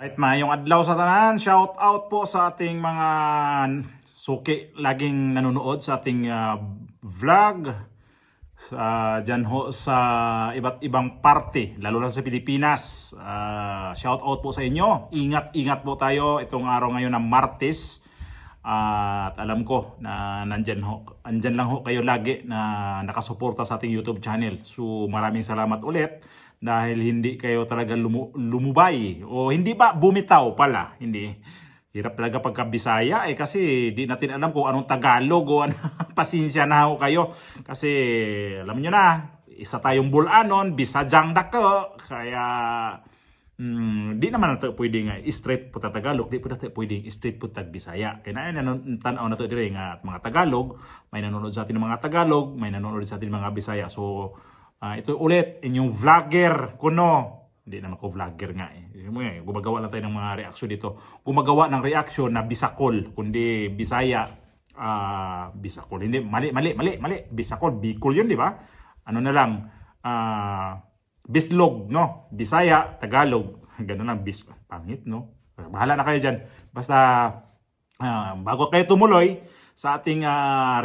Kahit mayong adlaw sa tanan, shout out po sa ating mga suki laging nanonood sa ating vlog dyan ho sa iba't ibang parte, lalo na sa Pilipinas. Shout out po sa inyo. Ingat po tayo itong araw ngayon ng Martes. At alam ko na andyan lang ho kayo lagi na nakasuporta sa ating YouTube channel. So maraming salamat ulit dahil hindi kayo talaga lumubay o hindi ba bumitaw pala. Hindi. Hirap talaga pagka Bisaya kasi di natin alam kung anong Tagalog o ano. Pasensya na ho kayo kasi alam nyo na, isa tayong Bulanon, Bisayang dako. Kaya di naman nato pwedeng straight po ta Tagalog, di po nato pwedeng straight po tag Bisaya. Kaya tanaw na to dire nga at mga Tagalog, may nanonood sa atin ng mga Tagalog, may nanonood sa atin ng mga Bisaya. So ito ulit inyong vlogger kuno. Hindi naman ko vlogger nga Gumagawa lang tayo ng mga reaksyon dito. Gumagawa ng reaksyon na Bisakol, kundi Bisaya. Bisakol, hindi, mali. Bisakol, Bicol yun, di ba? Ano na lang, Bislog, no? Bisaya, Tagalog. Ganun lang, pangit, no? Bahala na kayo dyan. Basta, bago kayo tumuloy sa ating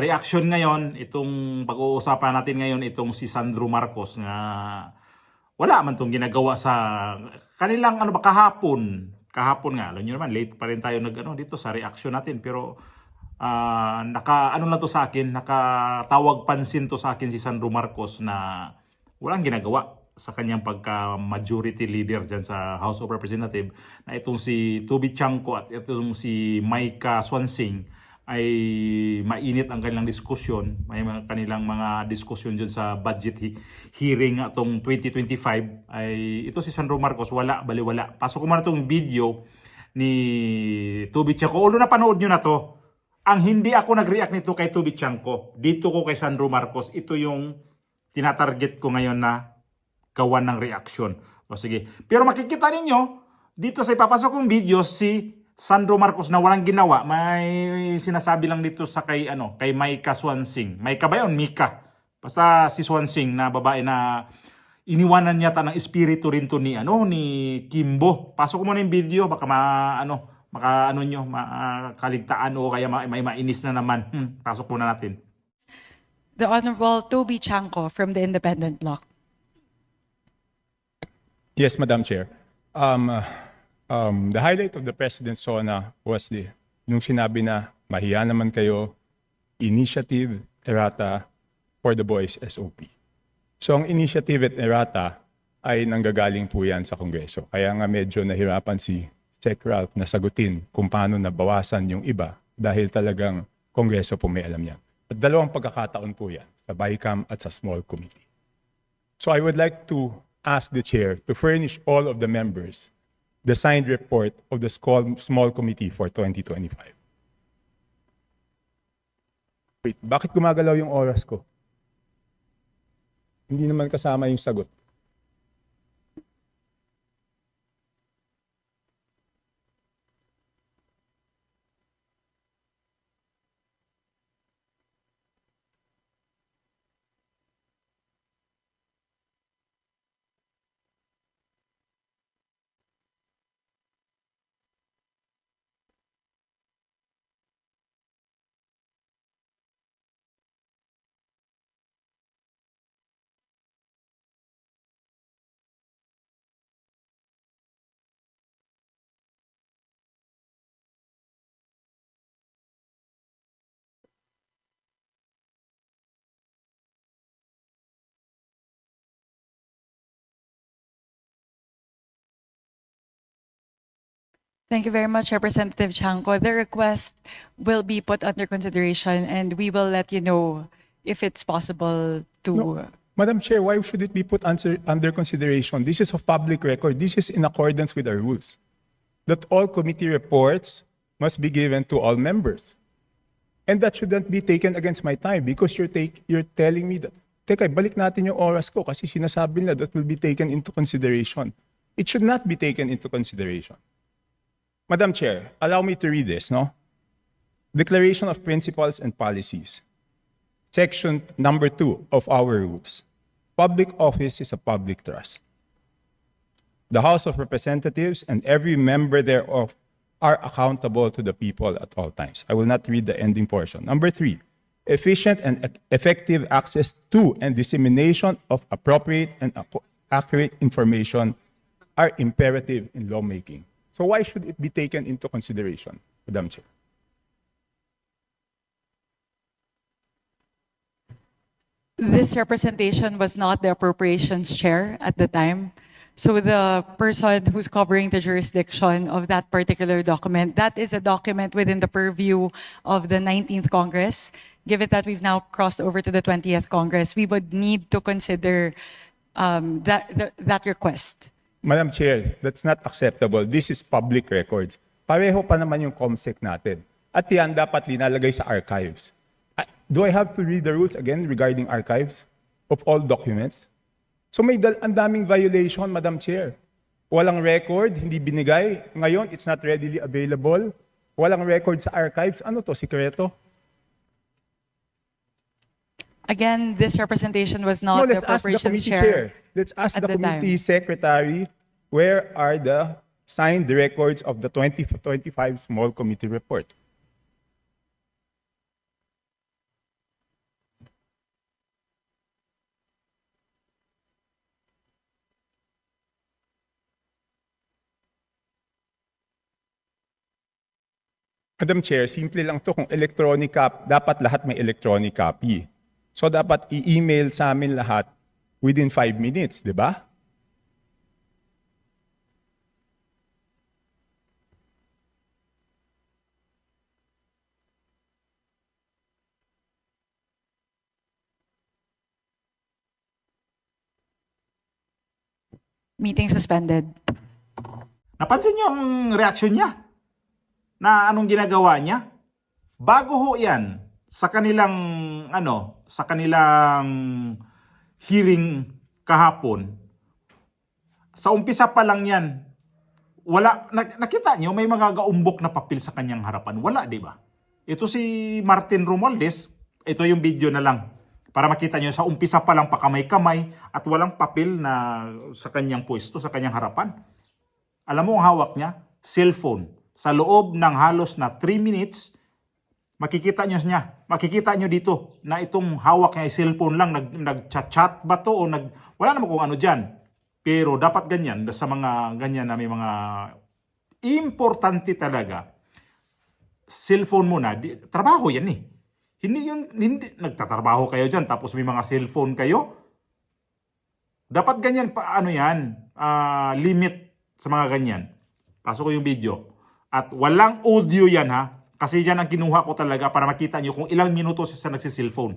reaction ngayon, itong pag-uusapan natin ngayon, itong si Sandro Marcos na wala man itong ginagawa sa kanilang kahapon nga. Alam nyo naman, late pa rin tayo dito sa reaction natin. Pero nakatawag pansin to sa akin si Sandro Marcos na walang ginagawa sa kanyang pagka-majority leader dyan sa House of Representatives, na itong si Toby Chanco at itong si Micah Swansing ay mainit ang kanilang diskusyon. May kanilang mga diskusyon dyan sa budget hearing atong 2025. Ay ito si Sandro Marcos, baliwala. Pasok ko muna itong video ni Toby Chanco. Ulo na panood nyo na to. Ang hindi ako nag-react nito kay Toby Chanco, dito ko kay Sandro Marcos. Ito yung tinatarget ko ngayon na gawan ng reaction. O sige. Pero makikita ninyo, dito sa ipapasok kong video, si Sandro Marcos na walang ginawa, may sinasabi lang dito sa kay Micah Swansing. Micah ba yun? Mika. Basta si Swansing na babae na iniwanan yata ng espiritu rin to ni Kimbo. Pasok ko muna yung video, baka makaligtaan o kaya may mainis na naman. Pasok muna natin. The Honorable Toby Chanco from the Independent Bloc. Yes, Madam Chair. The highlight of the President's SONA was nung sinabi na mahiya naman kayo, initiative, errata for the boys SOP. So ang initiative at errata ay nanggagaling po yan sa Kongreso. Kaya nga medyo nahirapan si Sec Ralph na sagutin kung paano nabawasan yung iba dahil talagang Kongreso po may alam yan. At dalawang pagkakataon po yan, sa BICAM at sa small committee. So I would like to ask the Chair to furnish all of the members the signed report of the small committee for 2025. Wait, bakit gumagalaw yung oras ko? Hindi naman kasama yung sagot. Thank you very much, Representative Chanco. The request will be put under consideration and we will let you know if it's possible to... No. Madam Chair, why should it be put under consideration? This is of public record. This is in accordance with our rules. That all committee reports must be given to all members. And that shouldn't be taken against my time because you're telling me that, teka, balik natin yung oras ko kasi sinasabi nila that will be taken into consideration. It should not be taken into consideration. Madam Chair, allow me to read this, no? Declaration of Principles and Policies. Section number 2 of our rules. Public office is a public trust. The House of Representatives and every member thereof are accountable to the people at all times. I will not read the ending portion. Number 3, efficient and effective access to and dissemination of appropriate and accurate information are imperative in lawmaking. So why should it be taken into consideration, Madam Chair? This representation was not the appropriations chair at the time. So the person who's covering the jurisdiction of that particular document, that is a document within the purview of the 19th Congress. Given that we've now crossed over to the 20th Congress, we would need to consider that request. Madam Chair, that's not acceptable. This is public records. Pareho pa naman yung COMSEC natin. At yan dapat linalagay sa archives. Do I have to read the rules again regarding archives of all documents? So may ang daming violation, Madam Chair. Walang record, hindi binigay. Ngayon, it's not readily available. Walang record sa archives. Ano to, sikreto? Again, this representation was not the Let's ask the appropriations committee chair. chair. Let's ask at the the time. committee secretary, where are the signed records of the 2025 small committee report? Madam Chair, simple lang to. Kung electronic copy, dapat lahat may electronic copy. So dapat i-email sa amin lahat within 5 minutes, di ba? Meeting suspended. Napansin niyo ang reaksyon niya? Na anong ginagawa niya? Bago ho yan sa kanilang sa kanilang hearing kahapon. Sa umpisa pa lang yan. Wala nakita niyo may mga gaumbok na papel sa kanyang harapan. Wala, 'di ba? Ito si Martin Romualdez, ito yung video na lang. Para makita niyo sa umpisa pa lang pakamay-kamay at walang papel na sa kanyang pwesto, sa kanyang harapan. Alam mo ang hawak niya? Cellphone. Sa loob ng halos na 3 minutes, makikita nyo dito na itong hawak niya ay cellphone lang, nag-chat ba to o wala naman kung ano dyan. Pero dapat ganyan, sa mga ganyan na may mga importante talaga, cellphone mo na, trabaho yan eh. Hindi nagtatrabaho kayo dyan tapos may mga cellphone kayo. Dapat ganyan pa, limit sa mga ganyan. Pasok ko yung video. At walang audio yan ha. Kasi yan ang kinuha ko talaga para makita nyo kung ilang minuto siya nagsiselfone.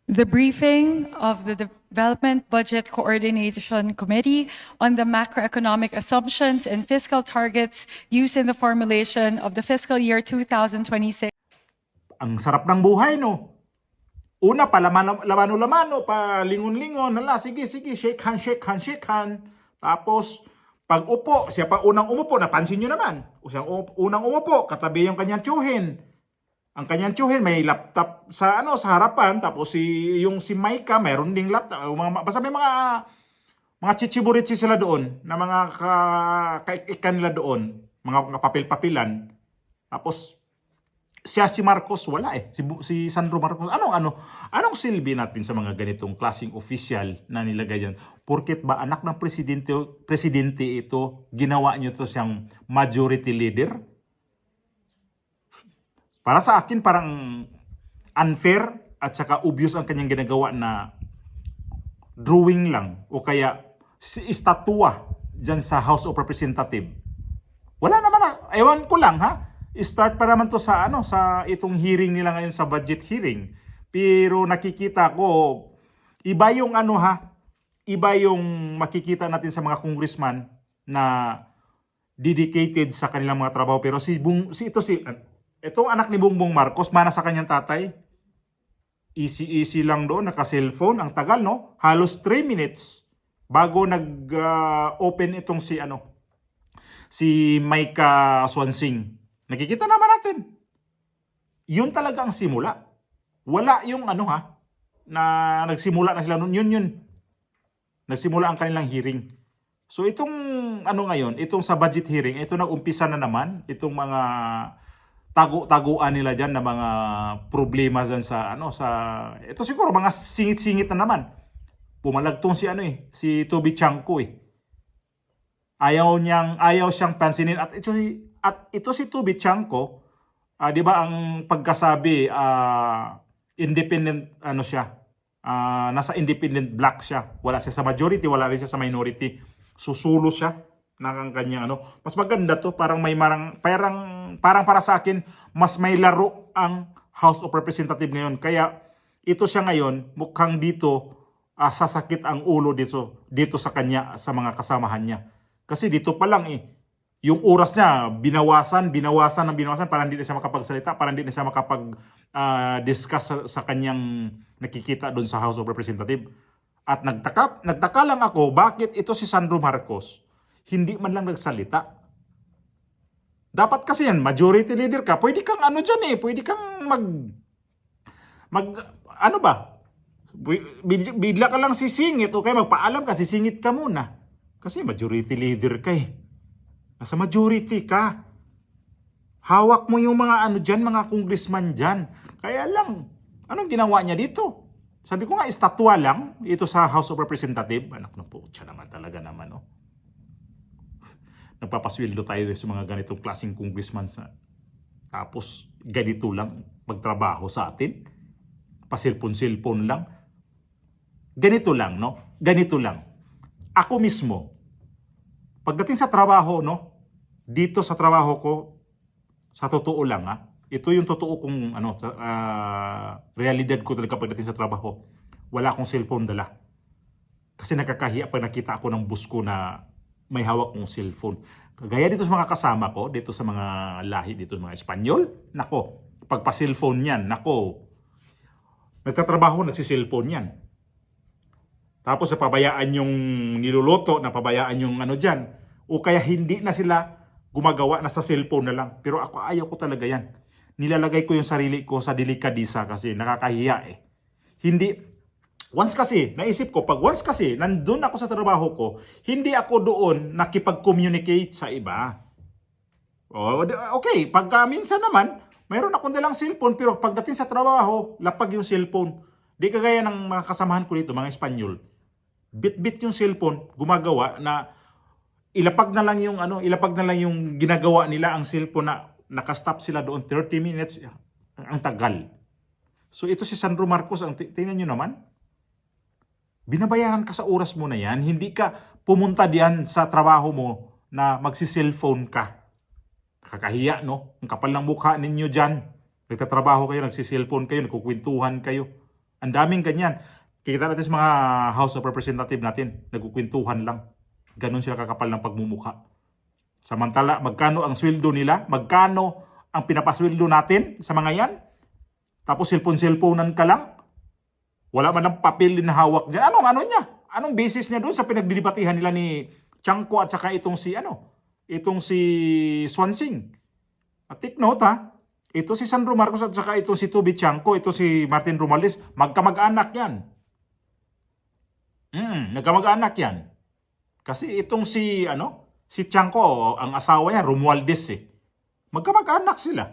The briefing of the Development Budget Coordination Committee on the macroeconomic assumptions and fiscal targets used in the formulation of the fiscal year 2026. Ang sarap ng buhay, no? Una pa, lamano-lamano, pa lingon-lingon, hala, sige, shake hand, shake hand, shake hand. Tapos, pag upo, siya pa unang umupo, napansin nyo naman. O siya unang umupo, katabi yung kanyang tiyuhin. Ang kanyang tiyuhin may laptop sa sa harapan, tapos si Maika mayroon ding laptop. Basta may mga chichiburitsi sila doon na mga kaikikan nila doon, mga papel-papilan. Tapos si Marcos wala eh. Si Sandro Marcos. Anong silbi natin sa mga ganitong klaseng official na nilagay diyan? Porket ba anak ng presidente ito, ginawa niyo to siyang majority leader? Para sa akin, parang unfair at saka obvious ang kanyang ginagawa na drawing lang o kaya si estatwa dyan sa House of Representatives. Wala naman ewan ko lang ha. Start pa naman to sa sa itong hearing nila ngayon sa budget hearing. Pero nakikita ko iba yung iba yung makikita natin sa mga congressman na dedicated sa kanilang mga trabaho, pero itong anak ni Bongbong Marcos, mana sa kanyang tatay, easy lang doon, naka-cellphone, ang tagal, no? Halos 3 minutes bago nag-open itong si Micah Swansing. Nakikita naman natin. Yun talaga ang simula. Wala yung na nagsimula na sila noon. Yun. Nagsimula ang kanilang hearing. So itong ngayon, itong sa budget hearing, ito nag-umpisa na naman, itong mga tago-taguan nila dyan na mga problema dyan ito siguro mga singit-singit na naman. Pumalagtong si Toby Chanko eh. Ayaw siyang pansinin at ito si Toby Chanko, 'di ba ang pagkasabi independent siya. Nasa independent block siya. Wala siya sa majority, wala rin siya sa minority. Susulo siya ng kanyang Mas maganda to, parang para sa akin, mas may laro ang House of Representatives ngayon. Kaya ito siya ngayon, mukhang dito sasakit ang ulo dito sa kanya, sa mga kasamahan niya. Kasi dito pa lang yung oras niya, binawasan para hindi na siya makapagsalita, para hindi na siya makapag-discuss sa kanyang nakikita doon sa House of Representatives. At nagtaka lang ako, bakit ito si Sandro Marcos hindi man lang nagsalita? Dapat kasi yan, majority leader ka, pwede kang pwede kang bigla ka lang sisingit o kaya magpaalam ka, sisingit ka muna. Kasi majority leader ka eh. Nasa majority ka. Hawak mo yung mga mga congressman dyan. Kaya lang, anong ginawa niya dito? Sabi ko nga, estatwa lang, ito sa House of Representatives. Anak ng putya naman talaga naman, no? Nagpapasweldo tayo sa mga ganitong klaseng congressman tapos ganito lang magtrabaho sa atin. Pasilpon-silpon lang. Ganito lang, no? Ganito lang. Ako mismo, pagdating sa trabaho, no? Dito sa trabaho ko, sa totoo lang, ito yung totoo kong realidad ko talaga pagdating sa trabaho. Wala akong cellphone dala. Kasi nakakahiya pag nakita ako ng boss ko na may hawak kong cellphone. Gaya dito sa mga kasama ko, dito sa mga lahi, dito sa mga Espanyol, nako, pagpa-cellphone yan, nako, nagtatrabaho, nagsi-cellphone yan. Tapos napabayaan yung niluluto, napabayaan yung dyan. O kaya hindi na sila gumagawa, nasa cellphone na lang. Pero ako, ayaw ko talaga yan. Nilalagay ko yung sarili ko sa delikadisa kasi nakakahiya eh. Naisip ko, pag once kasi, nandun ako sa trabaho ko, hindi ako doon nakipag-communicate sa iba. Okay, pagka minsan naman, mayroon akong dalang cellphone, pero pagdating sa trabaho, lapag yung cellphone. Di kagaya ng mga kasamahan ko dito, mga Espanyol. Bit-bit yung cellphone, gumagawa na ilapag na lang yung ginagawa nila ang cellphone na nakastop sila doon 30 minutes. Ang tagal. So ito si Sandro Marcos, tingnan nyo naman. Binabayaran ka sa oras mo na yan. Hindi ka pumunta diyan sa trabaho mo na magsi-cellphone ka. Kakahiya, no? Ang kapal ng mukha ninyo dyan. Nagtatrabaho kayo, nagsiselfone kayo, nagkukwentuhan kayo. Ang daming ganyan. Kita natin sa mga House of Representative natin, nagkukwentuhan lang. Ganon sila kakapal ng pagmumukha. Samantala, magkano ang sweldo nila? Magkano ang pinapasweldo natin sa mga yan? Tapos cellphone-cellphonean ka lang? Wala man ng papel na hawak dyan. Ano niya? Anong basis niya doon sa pinagdidibatihan nila ni Chanco at saka itong si Swansing? At take note ha, ito si Sandro Marcos at saka itong si Toby Chanco, ito si Martin Romualdez, magkamag-anak yan. Nagkamag-anak yan. Kasi itong si Chanco, ang asawa niya, Romualdez eh. Magkamag-anak sila.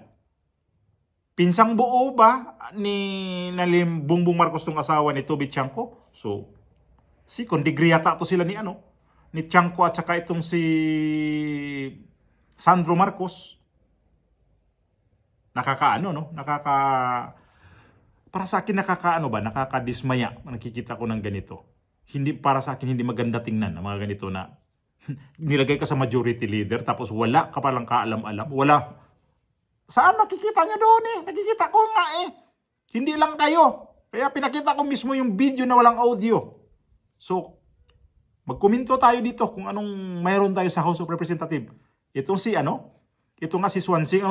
Pinsang buo ba ni Bongbong Marcos tong asawa ni Toby Chanco? So, degree yata to sila ni Chanco at saka itong si Sandro Marcos. Para sa akin nakakadismaya. Nakikita ko ng ganito. Para sa akin hindi maganda tingnan ang mga ganito na nilagay ka sa majority leader tapos wala ka palang kaalam-alam. Wala. Saan nakikita niya doon eh? Nakikita ko nga eh. Hindi lang kayo. Kaya pinakita ko mismo yung video na walang audio. So, magkomento tayo dito kung anong mayroon tayo sa House of Representative. Ito nga si Swansing,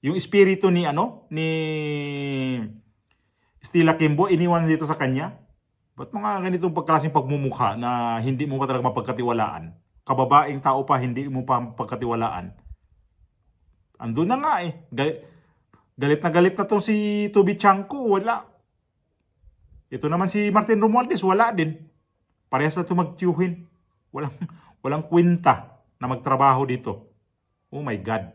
yung espiritu ni Stella Kimbo, iniwan dito sa kanya. Ba't mga ganitong pagklaseng pagmumukha na hindi mo pa talaga mapagkatiwalaan? Kababaeng tao pa, hindi mo pa mapagkatiwalaan. Andun na nga eh. Galit na to si Toby Chanco, wala. Ito naman si Martin Romualdez, wala din. Parehas na ito magtiyuhin. Walang kwenta na magtrabaho dito. Oh my God.